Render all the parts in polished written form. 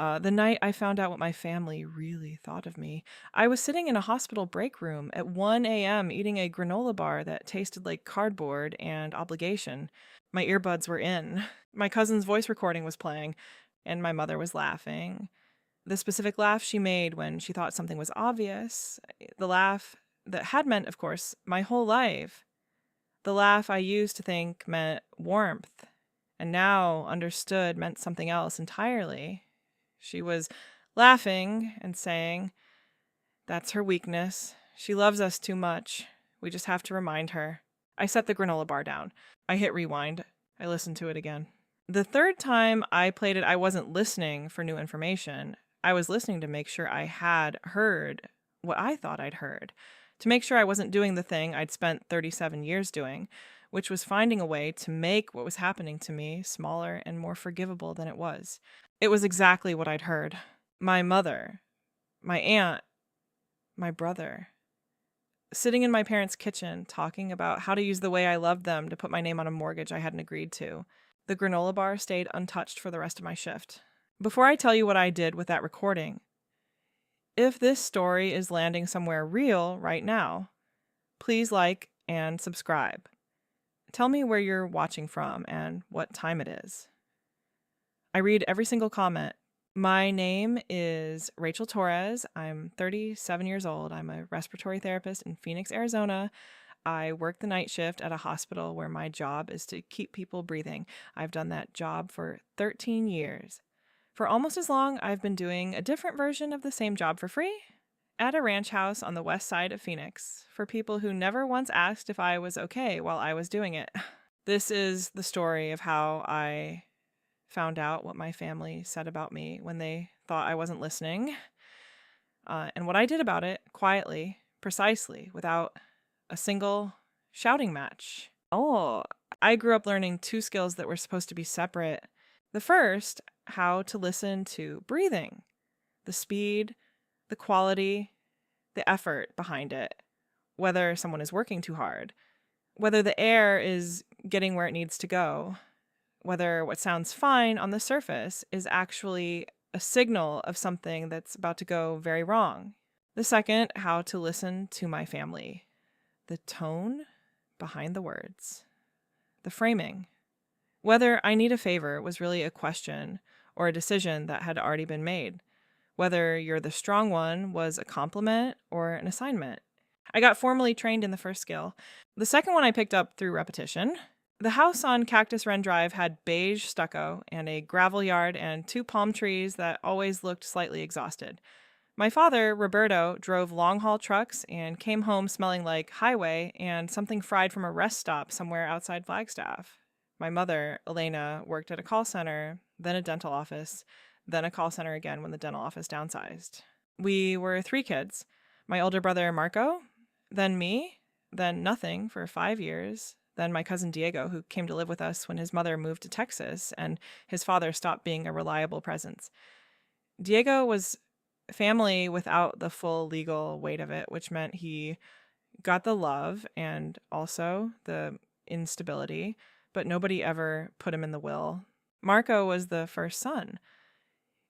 The night I found out what my family really thought of me, I was sitting in a hospital break room at 1 a.m. eating a granola bar that tasted like cardboard and obligation. My earbuds were in. My cousin's voice recording was playing, and my mother was laughing. The specific laugh she made when she thought something was obvious, the laugh that had meant, of course, my whole life. The laugh I used to think meant warmth, and now understood meant something else entirely. She was laughing and saying, "That's her weakness. She loves us too much. We just have to remind her." I set the granola bar down. I hit rewind. I listened to it again. The third time I played it, I wasn't listening for new information. I was listening to make sure I had heard what I thought I'd heard, to make sure I wasn't doing the thing I'd spent 37 years doing, which was finding a way to make what was happening to me smaller and more forgivable than it was. It was exactly what I'd heard. My mother, my aunt, my brother, sitting in my parents' kitchen talking about how to use the way I loved them to put my name on a mortgage I hadn't agreed to. The granola bar stayed untouched for the rest of my shift. Before I tell you what I did with that recording, if this story is landing somewhere real right now, please like and subscribe. Tell me where you're watching from and what time it is. I read every single comment. My name is Rachel Torres. I'm 37 years old. I'm a respiratory therapist in Phoenix, Arizona. I work the night shift at a hospital where my job is to keep people breathing. I've done that job for 13 years. For almost as long, I've been doing a different version of the same job for free at a ranch house on the west side of Phoenix for people who never once asked if I was okay while I was doing it. This is the story of how I found out what my family said about me when they thought I wasn't listening, and what I did about it quietly, precisely, without a single shouting match. Oh, I grew up learning two skills that were supposed to be separate. The first, how to listen to breathing, the speed, the quality, the effort behind it, whether someone is working too hard, whether the air is getting where it needs to go, whether what sounds fine on the surface is actually a signal of something that's about to go very wrong. The second, how to listen to my family, the tone behind the words, the framing. Whether I need a favor was really a question or a decision that had already been made. Whether you're the strong one was a compliment or an assignment. I got formally trained in the first skill. The second one I picked up through repetition. The house on Cactus Run Drive had beige stucco and a gravel yard and two palm trees that always looked slightly exhausted. My father, Roberto, drove long-haul trucks and came home smelling like highway and something fried from a rest stop somewhere outside Flagstaff. My mother, Elena, worked at a call center, then a dental office, then a call center again when the dental office downsized. We were three kids. My older brother, Marco, then me, then nothing for 5 years, then my cousin Diego, who came to live with us when his mother moved to Texas and his father stopped being a reliable presence. Diego was family without the full legal weight of it, which meant he got the love and also the instability, but nobody ever put him in the will. Marco was the first son.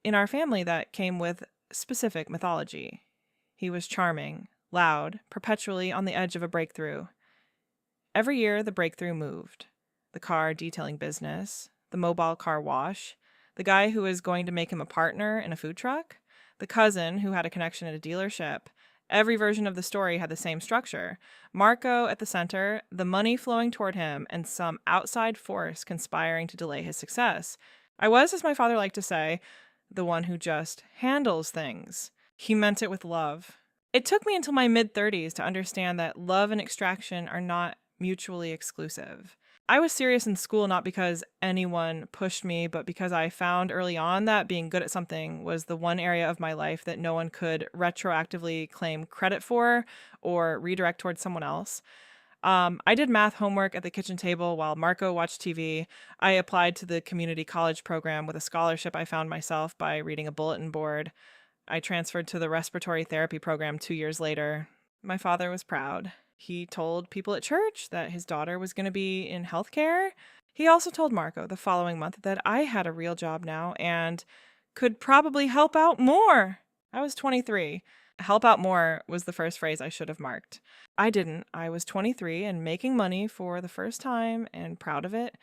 In our family, that came with specific mythology. He was charming, loud, perpetually on the edge of a breakthrough. Every year, the breakthrough moved. The car detailing business, the mobile car wash, the guy who was going to make him a partner in a food truck, the cousin who had a connection at a dealership. Every version of the story had the same structure. Marco at the center, the money flowing toward him, and some outside force conspiring to delay his success. I was, as my father liked to say, the one who just handles things. He meant it with love. It took me until my mid-30s to understand that love and extraction are not mutually exclusive. I was serious in school not because anyone pushed me, but because I found early on that being good at something was the one area of my life that no one could retroactively claim credit for or redirect towards someone else. I did math homework at the kitchen table while Marco watched TV. I applied to the community college program with a scholarship I found myself by reading a bulletin board. I transferred to the respiratory therapy program 2 years later. My father was proud. He told people at church that his daughter was going to be in healthcare. He also told Marco the following month that I had a real job now and could probably help out more. I was 23. Help out more was the first phrase I should have marked. I didn't. I was 23 and making money for the first time and proud of it.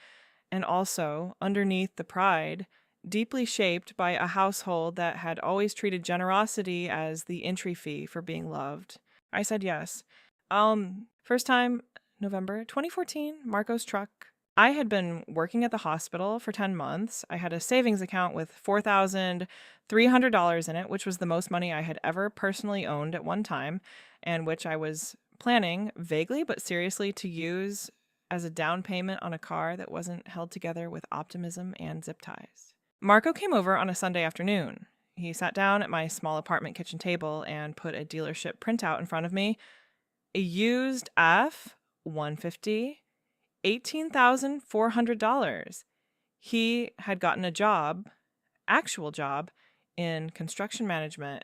And also, underneath the pride, deeply shaped by a household that had always treated generosity as the entry fee for being loved. I said yes. First time, November 2014, Marco's truck. I had been working at the hospital for 10 months. I had a savings account with $4,300 in it, which was the most money I had ever personally owned at one time, and which I was planning, vaguely but seriously, to use as a down payment on a car that wasn't held together with optimism and zip ties. Marco came over on a Sunday afternoon. He sat down at my small apartment kitchen table and put a dealership printout in front of me. A used F-150, $18,400. He had gotten a job, actual job, in construction management,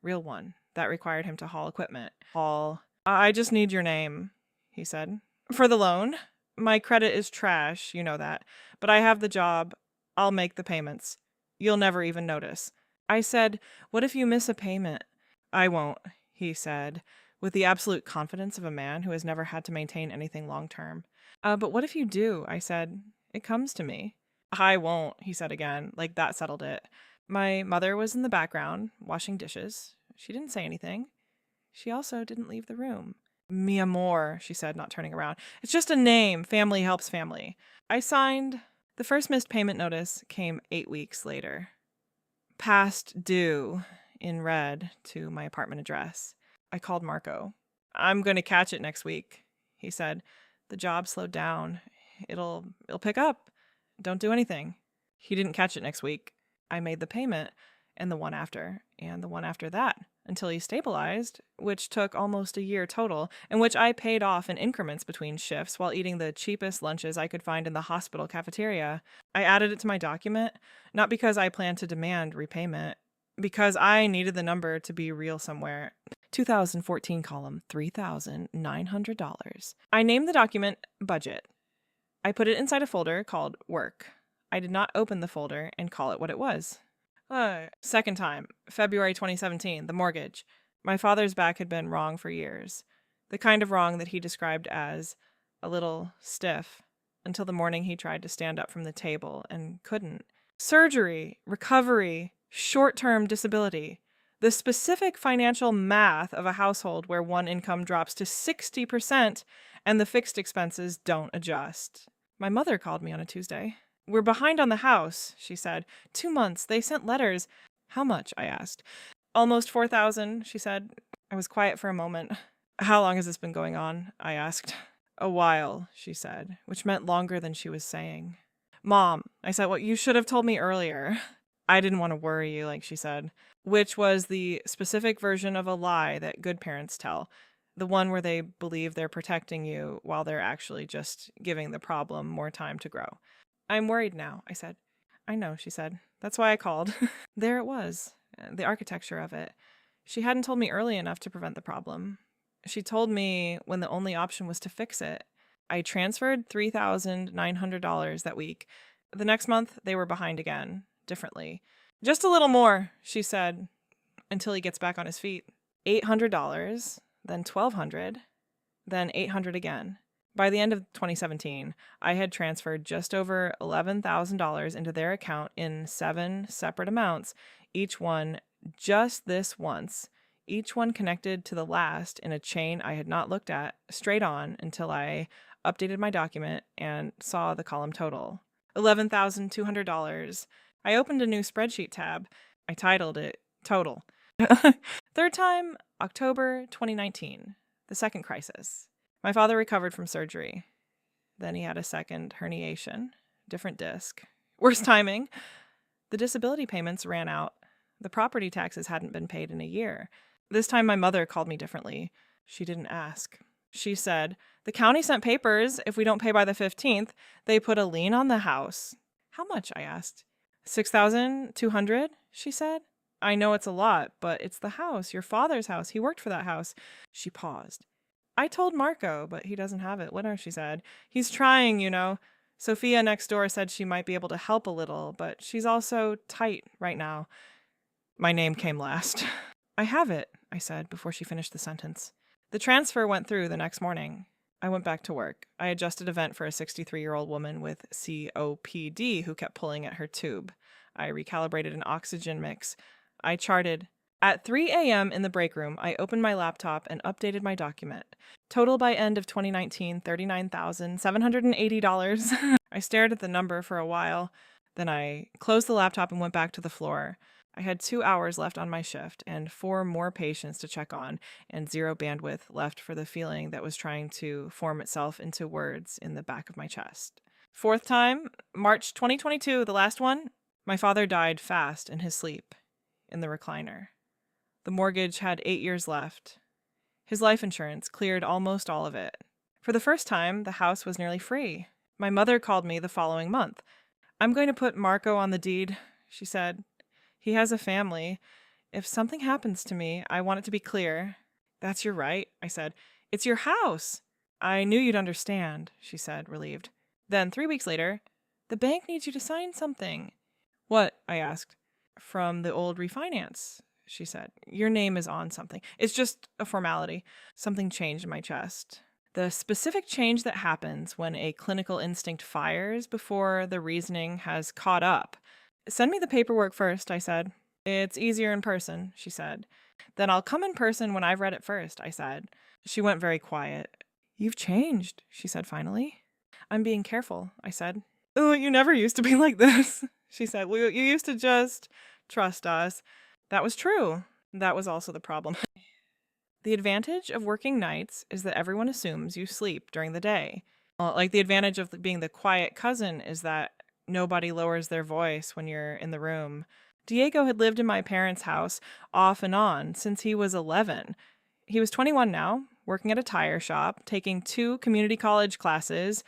real one, that required him to haul equipment. I just need your name, he said. For the loan? My credit is trash, you know that. But I have the job. I'll make the payments. You'll never even notice. I said, what if you miss a payment? I won't, he said, with the absolute confidence of a man who has never had to maintain anything long term. But what if you do? I said. It comes to me. I won't, he said again, like that settled it. My mother was in the background, washing dishes. She didn't say anything. She also didn't leave the room. Mi amor, she said, not turning around. It's just a name. Family helps family. I signed. The first missed payment notice came 8 weeks later. Past due, in red, to my apartment address. I called Marco. I'm going to catch it next week, he said. The job slowed down. It'll pick up. Don't do anything. He didn't catch it next week. I made the payment, and the one after, and the one after that, until he stabilized, which took almost a year total, and which I paid off in increments between shifts while eating the cheapest lunches I could find in the hospital cafeteria. I added it to my document, not because I planned to demand repayment, because I needed the number to be real somewhere. 2014 column, $3,900. I named the document Budget. I put it inside a folder called Work. I did not open the folder and call it what it was. Second time, February 2017, the mortgage. My father's back had been wrong for years. The kind of wrong that he described as a little stiff, until the morning he tried to stand up from the table and couldn't. Surgery, recovery, short-term disability. The specific financial math of a household where one income drops to 60% and the fixed expenses don't adjust. My mother called me on a Tuesday. We're behind on the house, she said. 2 months. They sent letters. How much? I asked. Almost 4,000, she said. I was quiet for a moment. How long has this been going on? I asked. A while, she said, which meant longer than she was saying. Mom, I said, well, you should have told me earlier. I didn't want to worry you, like she said, which was the specific version of a lie that good parents tell. The one where they believe they're protecting you while they're actually just giving the problem more time to grow. I'm worried now, I said. I know, she said. That's why I called. There it was, the architecture of it. She hadn't told me early enough to prevent the problem. She told me when the only option was to fix it. I transferred $3,900 that week. The next month, they were behind again, differently. Just a little more, she said, until he gets back on his feet. $800, then $1,200, then $800 again. By the end of 2017, I had transferred just over $11,000 into their account in 7 separate amounts, each one just this once, each one connected to the last in a chain I had not looked at straight on until I updated my document and saw the column total. $11,200. I opened a new spreadsheet tab. I titled it Total. Third time, October 2019, the second crisis. My father recovered from surgery. Then he had a second herniation, different disc. Worse timing. The disability payments ran out. The property taxes hadn't been paid in a year. This time my mother called me differently. She didn't ask. She said, the county sent papers. If we don't pay by the 15th, they put a lien on the house. How much? I asked. $6,200, she said. I know it's a lot, but it's the house, your father's house. He worked for that house. She paused. I told Marco, but he doesn't have it. What else? She said. He's trying, you know. Sophia next door said she might be able to help a little, but she's also tight right now. My name came last. I have it, I said before she finished the sentence. The transfer went through the next morning. I went back to work. I adjusted a vent for a 63-year-old woman with COPD who kept pulling at her tube. I recalibrated an oxygen mix. I charted. At 3 a.m. in the break room, I opened my laptop and updated my document. Total by end of 2019, $39,780. I stared at the number for a while. Then I closed the laptop and went back to the floor. I had 2 hours left on my shift and 4 more patients to check on, and 0 bandwidth left for the feeling that was trying to form itself into words in the back of my chest. 4th time, March 2022, the last one. My father died fast in his sleep, in the recliner. The mortgage had 8 years left. His life insurance cleared almost all of it. For the first time, the house was nearly free. My mother called me the following month. I'm going to put Marco on the deed, she said. He has a family. If something happens to me, I want it to be clear. That's your right, I said. It's your house. I knew you'd understand, she said, relieved. Then 3 weeks later, the bank needs you to sign something. What? I asked. From the old refinance, she said. Your name is on something. It's just a formality. Something changed in my chest. The specific change that happens when a clinical instinct fires before the reasoning has caught up. Send me the paperwork first, I said. It's easier in person, she said. Then I'll come in person when I've read it first, I said. She went very quiet. You've changed, she said finally. I'm being careful, I said. Oh, you never used to be like this, she said. You used to just trust us. That was true. That was also the problem. The advantage of working nights is that everyone assumes you sleep during the day. Like the advantage of being the quiet cousin is that nobody lowers their voice when you're in the room. Diego had lived in my parents' house off and on since he was 11. He was 21 now, working at a tire shop, taking 2 community college classes,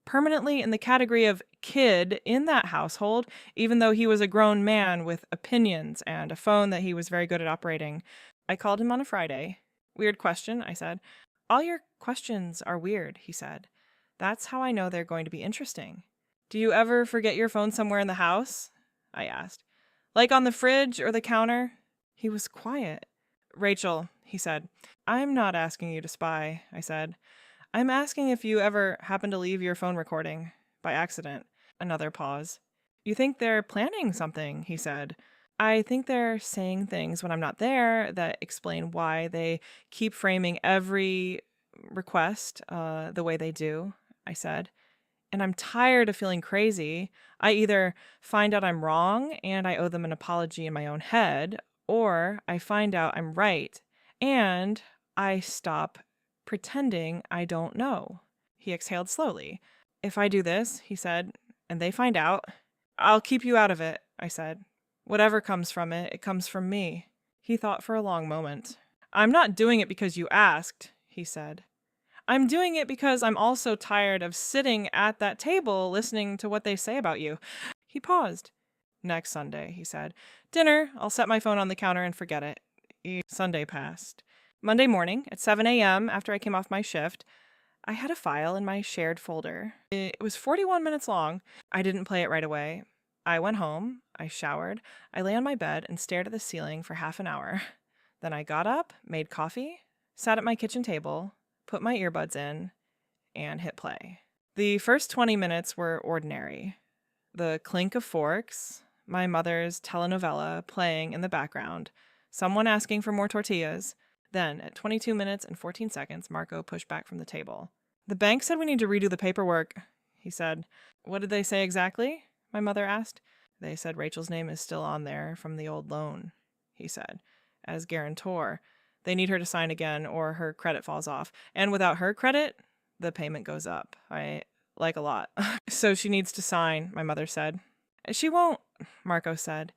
permanently in the category of kid in that household, even though he was a grown man with opinions and a phone that he was very good at operating. I called him on a Friday. Weird question, I said. All your questions are weird, he said. That's how I know they're going to be interesting. Do you ever forget your phone somewhere in the house? I asked. Like on the fridge or the counter? He was quiet. Rachel, he said. I'm not asking you to spy, I said. I'm asking if you ever happen to leave your phone recording by accident. Another pause. You think they're planning something, he said. I think they're saying things when I'm not there that explain why they keep framing every request the way they do, I said. And I'm tired of feeling crazy. I either find out I'm wrong and I owe them an apology in my own head, or I find out I'm right and I stop pretending I don't know. He exhaled slowly. If I do this, he said, and they find out, I'll keep you out of it, I said. Whatever comes from it, it comes from me. He thought for a long moment. I'm not doing it because you asked, he said. I'm doing it because I'm also tired of sitting at that table listening to what they say about you. He paused. Next Sunday, he said. Dinner, I'll set my phone on the counter and forget it. Sunday passed. Monday morning, at 7 a.m., after I came off my shift, I had a file in my shared folder. It was 41 minutes long. I didn't play it right away. I went home, I showered, I lay on my bed and stared at the ceiling for half an hour. Then I got up, made coffee, sat at my kitchen table, put my earbuds in, and hit play. The first 20 minutes were ordinary. The clink of forks, my mother's telenovela playing in the background, someone asking for more tortillas. Then, at 22 minutes and 14 seconds, Marco pushed back from the table. The bank said we need to redo the paperwork, he said. What did they say exactly? My mother asked. They said Rachel's name is still on there from the old loan, he said, as guarantor. They need her to sign again or her credit falls off. And without her credit, the payment goes up. I like a lot. So she needs to sign, my mother said. She won't, Marco said.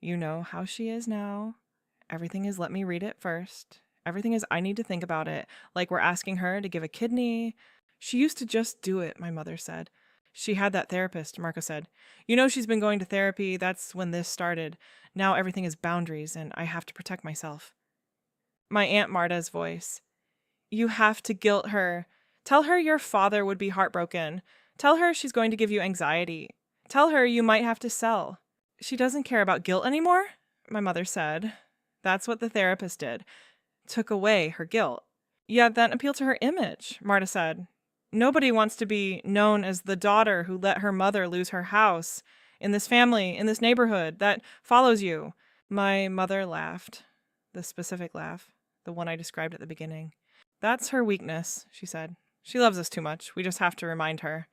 You know how she is now. Everything is let me read it first. Everything is I need to think about it. Like we're asking her to give a kidney. She used to just do it, my mother said. She had that therapist, Marco said. You know she's been going to therapy. That's when this started. Now everything is boundaries and I have to protect myself. My Aunt Marta's voice. You have to guilt her. Tell her your father would be heartbroken. Tell her she's going to give you anxiety. Tell her you might have to sell. She doesn't care about guilt anymore, my mother said. That's what the therapist did. Took away her guilt. Yeah, then appeal to her image, Marta said. Nobody wants to be known as the daughter who let her mother lose her house in this family, in this neighborhood that follows you. My mother laughed. The specific laugh, the one I described at the beginning. That's her weakness, she said. She loves us too much. We just have to remind her.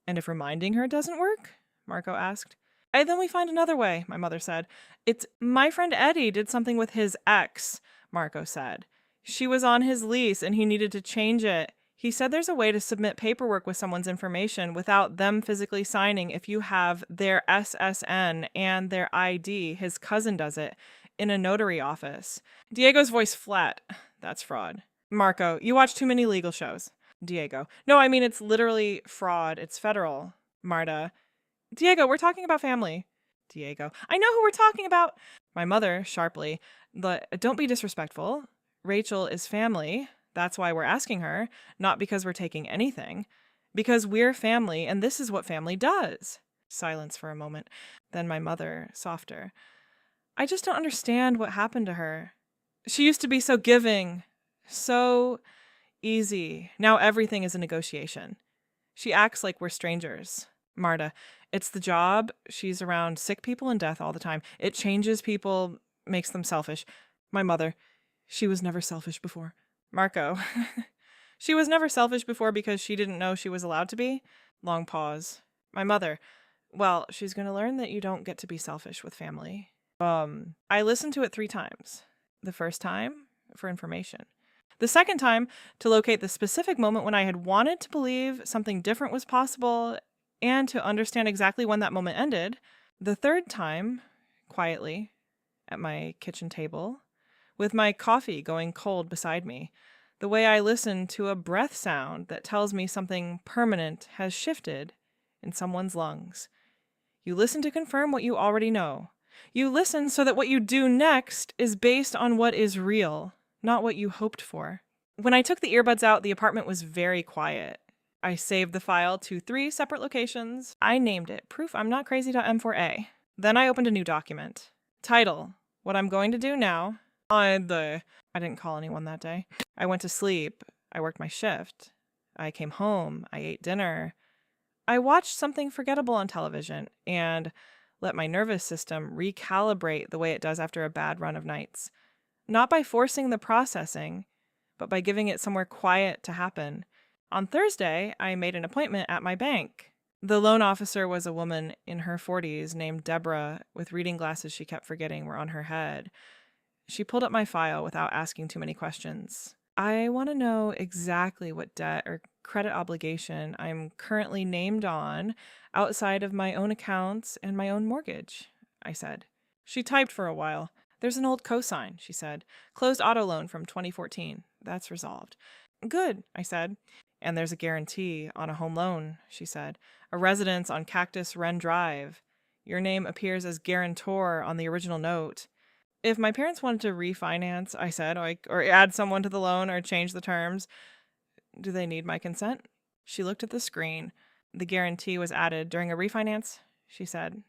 And if reminding her doesn't work? Marco asked. Then we find another way, my mother said. It's my friend Eddie did something with his ex, Marco said. She was on his lease and he needed to change it. He said there's a way to submit paperwork with someone's information without them physically signing if you have their SSN and their ID. His cousin does it in a notary office. Diego's voice flat. That's fraud. Marco, you watch too many legal shows. Diego. No, I mean, it's literally fraud. It's federal. Marta. Diego, we're talking about family. Diego. I know who we're talking about. My mother, sharply. Don't be disrespectful. Rachel is family. That's why we're asking her, not because we're taking anything. Because we're family, and this is what family does. Silence for a moment. Then my mother, softer. I just don't understand what happened to her. She used to be so giving, so easy. Now everything is a negotiation. She acts like we're strangers. Marta, it's the job. She's around sick people and death all the time. It changes people, makes them selfish. My mother, she was never selfish before. Marco, she was never selfish before because she didn't know she was allowed to be. Long pause. My mother, well, she's going to learn that you don't get to be selfish with family. I listened to it 3 times. The first time, for information. The second time, to locate the specific moment when I had wanted to believe something different was possible and to understand exactly when that moment ended. The third time, quietly, at my kitchen table, with my coffee going cold beside me, the way I listen to a breath sound that tells me something permanent has shifted in someone's lungs. You listen to confirm what you already know. You listen so that what you do next is based on what is real, not what you hoped for. When I took the earbuds out, the apartment was very quiet. I saved the file to 3 separate locations. I named it proofimnotcrazy.m4a. Then I opened a new document. Title, what I'm going to do now. I didn't call anyone that day. I went to sleep. I worked my shift. I came home. I ate dinner. I watched something forgettable on television and let my nervous system recalibrate the way it does after a bad run of nights. Not by forcing the processing, but by giving it somewhere quiet to happen. On Thursday, I made an appointment at my bank. The loan officer was a woman in her 40s named Deborah, with reading glasses she kept forgetting were on her head. She pulled up my file without asking too many questions. I want to know exactly what debt or credit obligation I'm currently named on outside of my own accounts and my own mortgage, I said. She typed for a while. There's an old cosign, she said. Closed auto loan from 2014. That's resolved. Good, I said. And there's a guarantee on a home loan, she said. A residence on Cactus Wren Drive. Your name appears as guarantor on the original note. If my parents wanted to refinance, I said, or add someone to the loan or change the terms, do they need my consent? She looked at the screen. The guarantee was added during a refinance, she said.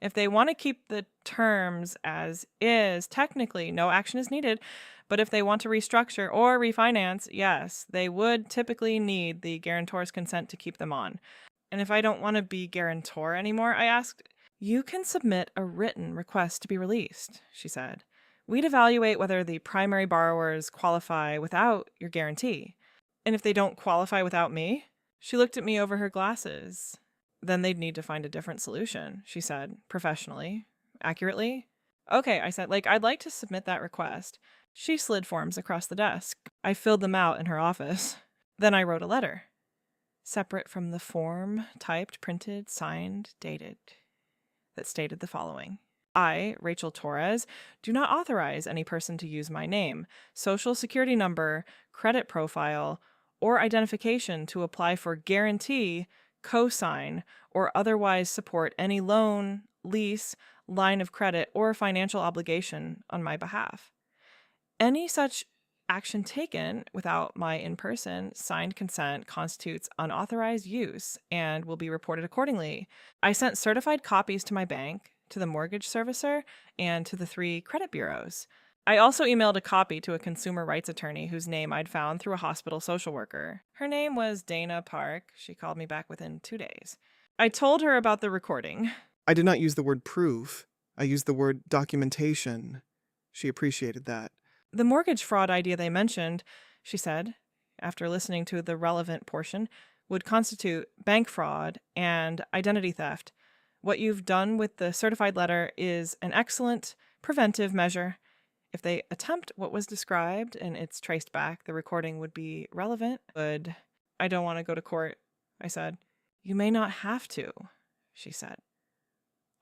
If they want to keep the terms as is, technically no action is needed. But if they want to restructure or refinance, yes, they would typically need the guarantor's consent to keep them on. And if I don't want to be guarantor anymore, I asked, you can submit a written request to be released, she said. We'd evaluate whether the primary borrowers qualify without your guarantee. And if they don't qualify without me? She looked at me over her glasses. Then they'd need to find a different solution, she said, professionally, accurately. Okay, I said, I'd like to submit that request. She slid forms across the desk. I filled them out in her office. Then I wrote a letter. Separate from the form, typed, printed, signed, dated, that stated the following. I, Rachel Torres, do not authorize any person to use my name, social security number, credit profile, or identification to apply for guarantee, cosign, or otherwise support any loan, lease, line of credit, or financial obligation on my behalf. Any such Action taken without my in-person signed consent constitutes unauthorized use and will be reported accordingly. I sent certified copies to my bank, to the mortgage servicer, and to the 3 credit bureaus. I also emailed a copy to a consumer rights attorney whose name I'd found through a hospital social worker. Her name was Dana Park. She called me back within 2 days. I told her about the recording. I did not use the word proof. I used the word documentation. She appreciated that. The mortgage fraud idea they mentioned, she said, after listening to the relevant portion, would constitute bank fraud and identity theft. What you've done with the certified letter is an excellent preventive measure. If they attempt what was described and it's traced back, the recording would be relevant. But I don't want to go to court, I said. You may not have to, she said.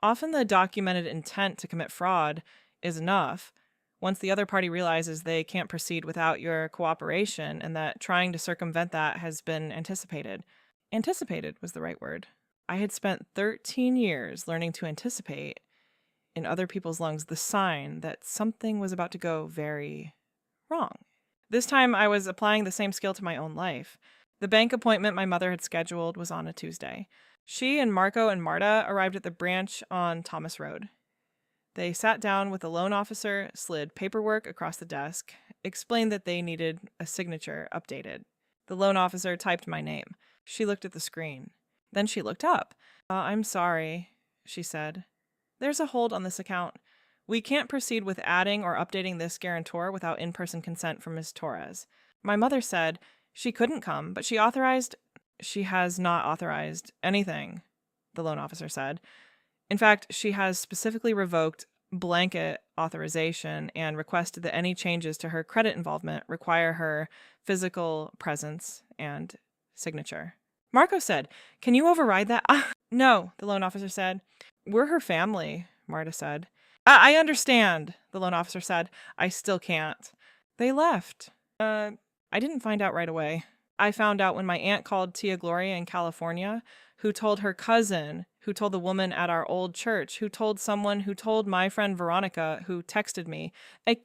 Often the documented intent to commit fraud is enough. Once the other party realizes they can't proceed without your cooperation and that trying to circumvent that has been anticipated. Anticipated was the right word. I had spent 13 years learning to anticipate in other people's lungs the sign that something was about to go very wrong. This time I was applying the same skill to my own life. The bank appointment my mother had scheduled was on a Tuesday. She and Marco and Marta arrived at the branch on Thomas Road. They sat down with the loan officer, slid paperwork across the desk, explained that they needed a signature updated. The loan officer typed my name. She looked at the screen. Then she looked up. I'm sorry, she said. There's a hold on this account. We can't proceed with adding or updating this guarantor without in-person consent from Ms. Torres. My mother said she couldn't come, but she has not authorized anything, the loan officer said. In fact, she has specifically revoked blanket authorization and requested that any changes to her credit involvement require her physical presence and signature. Marco said, "Can you override that?" No, the loan officer said. We're her family, Marta said. I understand, the loan officer said. I still can't. They left. I didn't find out right away. I found out when my aunt called Tia Gloria in California, who told her cousin, who told the woman at our old church, who told someone who told my friend Veronica, who texted me. I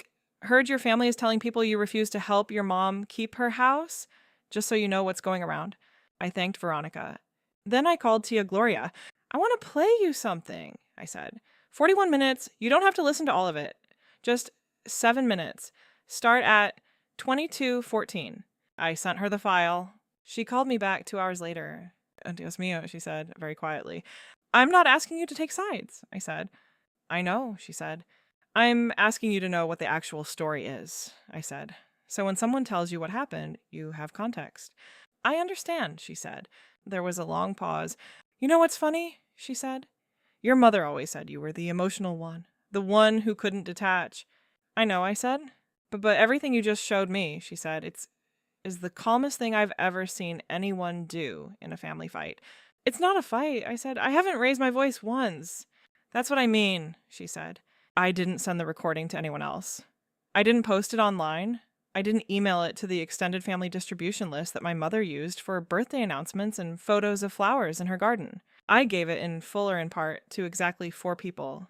heard your family is telling people you refuse to help your mom keep her house, just so you know what's going around. I thanked Veronica. Then I called Tia Gloria. I want to play you something, I said. 41 minutes. You don't have to listen to all of it. Just 7 minutes. Start at 22:14. I sent her the file. She called me back 2 hours later. Dios mío, she said very quietly. I'm not asking you to take sides, I said. I know, she said. I'm asking you to know what the actual story is, I said. So when someone tells you what happened, you have context. I understand, she said. There was a long pause. You know what's funny? She said. Your mother always said you were the emotional one, the one who couldn't detach. I know, I said. But everything you just showed me, she said, is the calmest thing I've ever seen anyone do in a family fight. It's not a fight, I said. I haven't raised my voice once. That's what I mean, she said. I didn't send the recording to anyone else. I didn't post it online. I didn't email it to the extended family distribution list that my mother used for birthday announcements and photos of flowers in her garden. I gave it in full or in part to exactly 4 people.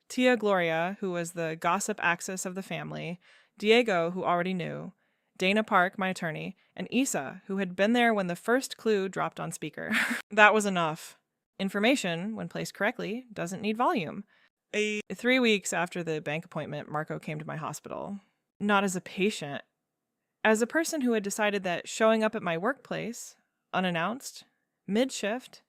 Tia Gloria, who was the gossip axis of the family, Diego, who already knew, Dana Park, my attorney, and Isa, who had been there when the first clue dropped on speaker. That was enough. Information, when placed correctly, doesn't need volume. 3 weeks after the bank appointment, Marco came to my hospital. Not as a patient. As a person who had decided that showing up at my workplace, unannounced, mid-shift,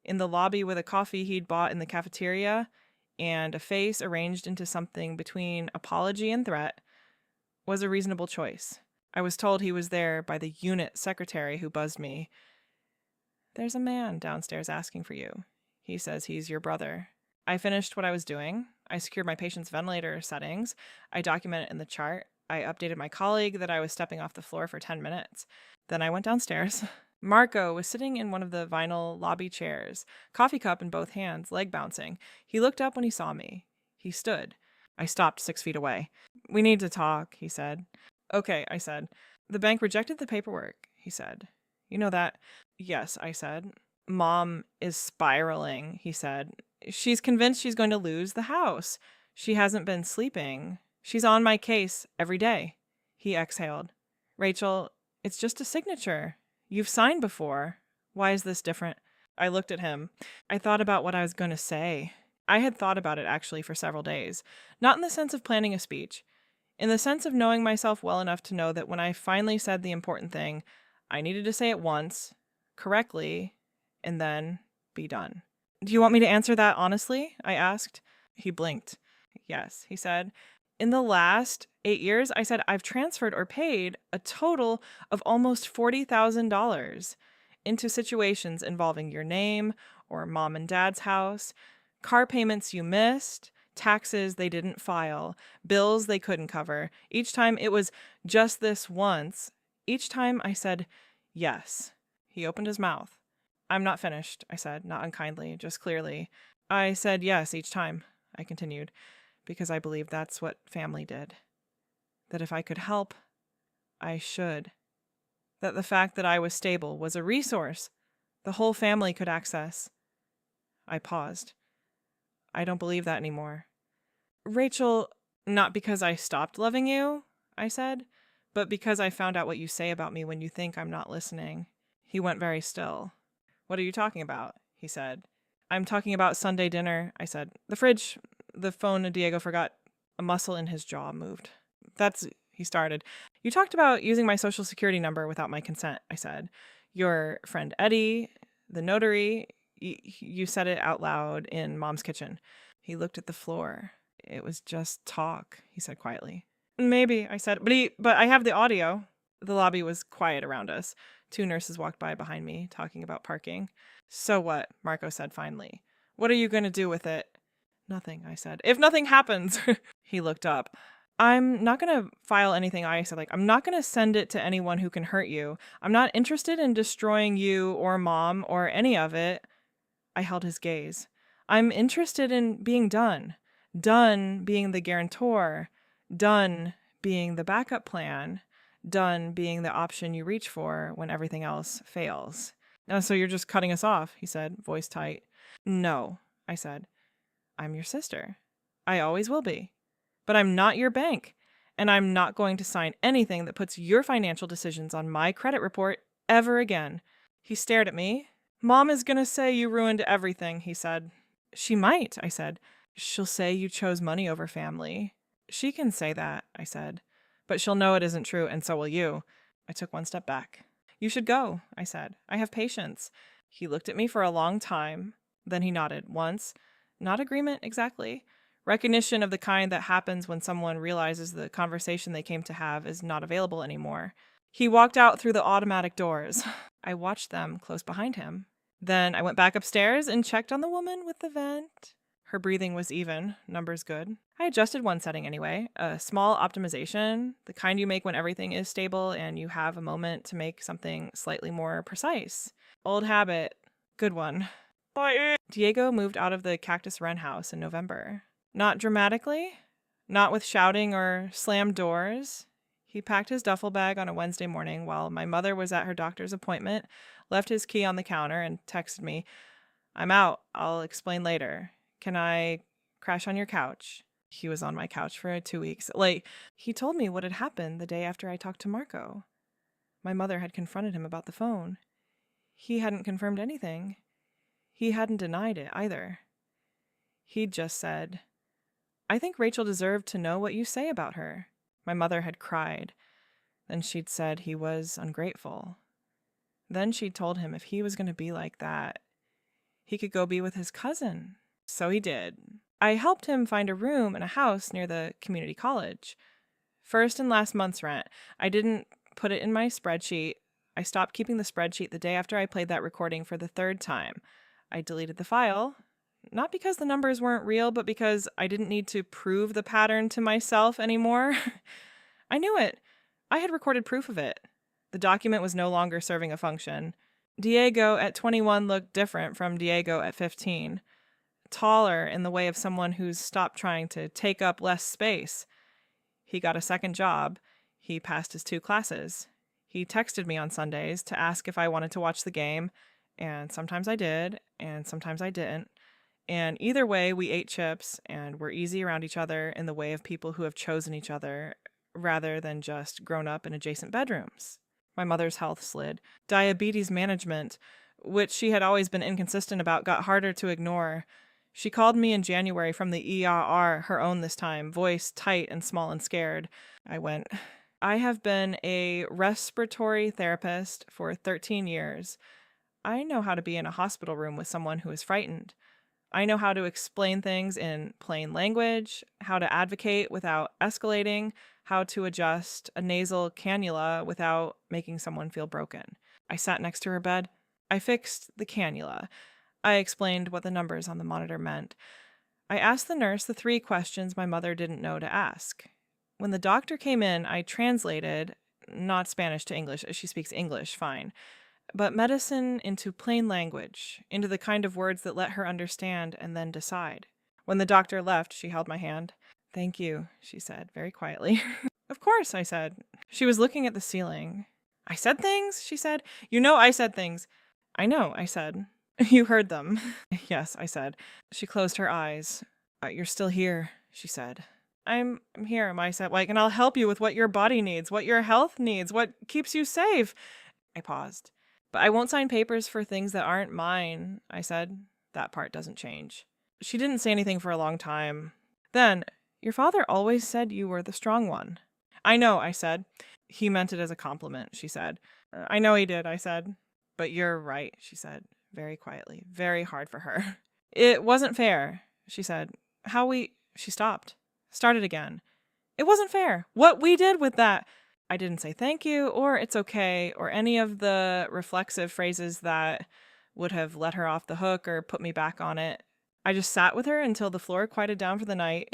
in the lobby with a coffee he'd bought in the cafeteria, and a face arranged into something between apology and threat, was a reasonable choice. I was told he was there by the unit secretary who buzzed me. There's a man downstairs asking for you. He says he's your brother. I finished what I was doing. I secured my patient's ventilator settings. I documented in the chart. I updated my colleague that I was stepping off the floor for 10 minutes. Then I went downstairs. Marco was sitting in one of the vinyl lobby chairs, coffee cup in both hands, leg bouncing. He looked up when he saw me. He stood. I stopped 6 feet away. We need to talk, he said. Okay, I said. The bank rejected the paperwork, he said. You know that? Yes, I said. Mom is spiraling, he said. She's convinced she's going to lose the house. She hasn't been sleeping. She's on my case every day. He exhaled. Rachel, it's just a signature. You've signed before. Why is this different? I looked at him. I thought about what I was going to say. I had thought about it actually for several days, not in the sense of planning a speech, in the sense of knowing myself well enough to know that when I finally said the important thing, I needed to say it once, correctly, and then be done. Do you want me to answer that honestly? I asked. He blinked. Yes, he said. In the last 8 years, I said I've transferred or paid a total of almost $40,000 into situations involving your name or mom and dad's house, car payments you missed, taxes they didn't file, bills they couldn't cover. Each time it was just this once. Each time I said yes. He opened his mouth. I'm not finished, I said, not unkindly, just clearly. I said yes each time, I continued, because I believed that's what family did. That if I could help, I should. That the fact that I was stable was a resource the whole family could access. I paused. I don't believe that anymore. Rachel, not because I stopped loving you, I said, but because I found out what you say about me when you think I'm not listening. He went very still. What are you talking about? He said. I'm talking about Sunday dinner, I said. The fridge, the phone Diego forgot. A muscle in his jaw moved. He started. You talked about using my social security number without my consent, I said. Your friend Eddie, the notary, you said it out loud in Mom's kitchen. He looked at the floor. It was just talk, he said quietly. Maybe, I said, but I have the audio. The lobby was quiet around us. 2 nurses walked by behind me, talking about parking. So what? Marco said finally. What are you going to do with it? Nothing, I said. If nothing happens, he looked up. I'm not going to file anything, I said. I'm not going to send it to anyone who can hurt you. I'm not interested in destroying you or Mom or any of it. I held his gaze. I'm interested in being done. Done being the guarantor. Done being the backup plan. Done being the option you reach for when everything else fails. So you're just cutting us off, he said, voice tight. No, I said. I'm your sister. I always will be. But I'm not your bank, and I'm not going to sign anything that puts your financial decisions on my credit report ever again. He stared at me. Mom is going to say you ruined everything, he said. She might, I said. She'll say you chose money over family. She can say that, I said. But she'll know it isn't true, and so will you. I took one step back. You should go, I said. I have patience. He looked at me for a long time. Then he nodded once. Not agreement, exactly. Recognition of the kind that happens when someone realizes the conversation they came to have is not available anymore. He walked out through the automatic doors. I watched them close behind him. Then I went back upstairs and checked on the woman with the vent. Her breathing was even, numbers good. I adjusted one setting anyway, a small optimization, the kind you make when everything is stable and you have a moment to make something slightly more precise. Old habit, good one. Diego moved out of the Cactus Wren house in November. Not dramatically, not with shouting or slammed doors. He packed his duffel bag on a Wednesday morning while my mother was at her doctor's appointment, left his key on the counter, and texted me, I'm out. I'll explain later. Can I crash on your couch? He was on my couch for 2 weeks. He told me what had happened the day after I talked to Marco. My mother had confronted him about the phone. He hadn't confirmed anything. He hadn't denied it either. He'd just said, I think Rachel deserved to know what you say about her. My mother had cried. Then she'd said he was ungrateful. Then she'd told him if he was going to be like that, he could go be with his cousin. So he did. I helped him find a room in a house near the community college. First and last month's rent. I didn't put it in my spreadsheet. I stopped keeping the spreadsheet the day after I played that recording for the 3rd time. I deleted the file, not because the numbers weren't real, but because I didn't need to prove the pattern to myself anymore. I knew it. I had recorded proof of it. The document was no longer serving a function. Diego at 21 looked different from Diego at 15. Taller in the way of someone who's stopped trying to take up less space. He got a second job. He passed his 2 classes. He texted me on Sundays to ask if I wanted to watch the game, and sometimes I did, and sometimes I didn't. And either way, we ate chips and were easy around each other in the way of people who have chosen each other, rather than just grown up in adjacent bedrooms. My mother's health slid. Diabetes management, which she had always been inconsistent about, got harder to ignore. She called me in January from the ER, her own this time, voice tight and small and scared. I went, I have been a respiratory therapist for 13 years. I know how to be in a hospital room with someone who is frightened. I know how to explain things in plain language, how to advocate without escalating, how to adjust a nasal cannula without making someone feel broken. I sat next to her bed. I fixed the cannula. I explained what the numbers on the monitor meant. I asked the nurse the 3 questions my mother didn't know to ask. When the doctor came in, I translated, not Spanish to English, she speaks English fine, but medicine into plain language, into the kind of words that let her understand and then decide. When the doctor left, she held my hand. "Thank you," she said, very quietly. "Of course," I said. She was looking at the ceiling. "I said things," she said. "You know I said things." "I know," I said. "You heard them." "Yes," I said. She closed her eyes. You're still here," she said. I'm here," I said, and I'll help you with what your body needs, what your health needs, what keeps you safe. I paused. "But I won't sign papers for things that aren't mine," I said. "That part doesn't change." She didn't say anything for a long time. Then, "Your father always said you were the strong one." "I know," I said. "He meant it as a compliment," she said. "I know he did," I said. "But you're right," she said, very quietly, very hard for her. "It wasn't fair," she said. She stopped. Started again. "It wasn't fair. What we did with that." I didn't say thank you or it's okay or any of the reflexive phrases that would have let her off the hook or put me back on it. I just sat with her until the floor quieted down for the night.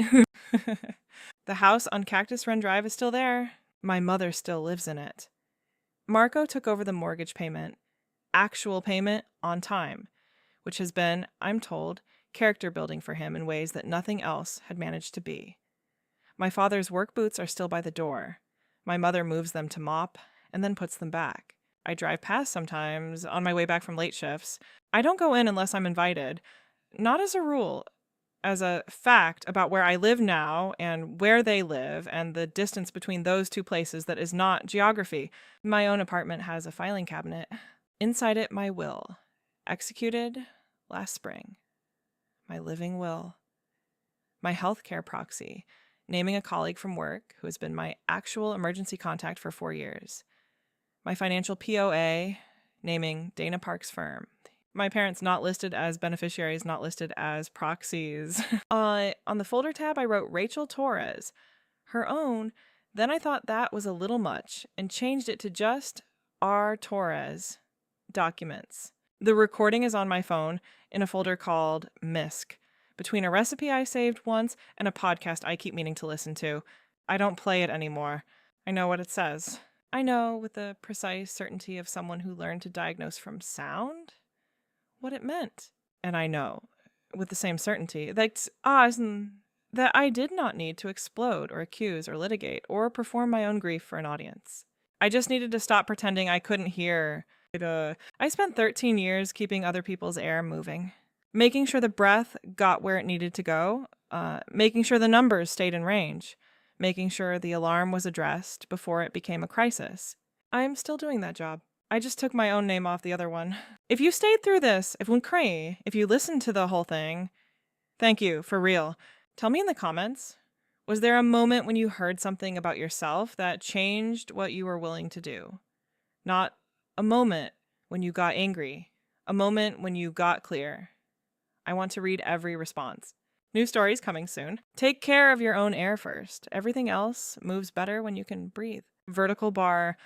The house on Cactus Run Drive is still there. My mother still lives in it. Marco took over the mortgage payment, actual payment on time, which has been, I'm told, character building for him in ways that nothing else had managed to be. My father's work boots are still by the door. My mother moves them to mop and then puts them back. I drive past sometimes on my way back from late shifts. I don't go in unless I'm invited. Not as a rule, as a fact about where I live now and where they live and the distance between those 2 places that is not geography. My own apartment has a filing cabinet. Inside it, my will, executed last spring. My living will. My healthcare proxy, naming a colleague from work who has been my actual emergency contact for 4 years. My financial POA, naming Dana Park's firm. My parents not listed as beneficiaries, not listed as proxies. On the folder tab, I wrote Rachel Torres, her own. Then I thought that was a little much and changed it to just R. Torres, documents. The recording is on my phone in a folder called MISC, between a recipe I saved once and a podcast I keep meaning to listen to. I don't play it anymore. I know what it says. I know, with the precise certainty of someone who learned to diagnose from sound, what it meant. And I know, with the same certainty, that I did not need to explode or accuse or litigate or perform my own grief for an audience. I just needed to stop pretending I couldn't hear. I spent 13 years keeping other people's air moving. Making sure the breath got where it needed to go, making sure the numbers stayed in range, making sure the alarm was addressed before it became a crisis. I'm still doing that job. I just took my own name off the other one. If you stayed through this, if you listened to the whole thing, thank you, for real. Tell me in the comments, was there a moment when you heard something about yourself that changed what you were willing to do? Not a moment when you got angry, a moment when you got clear. I want to read every response. New stories coming soon. Take care of your own air first. Everything else moves better when you can breathe. Vertical bar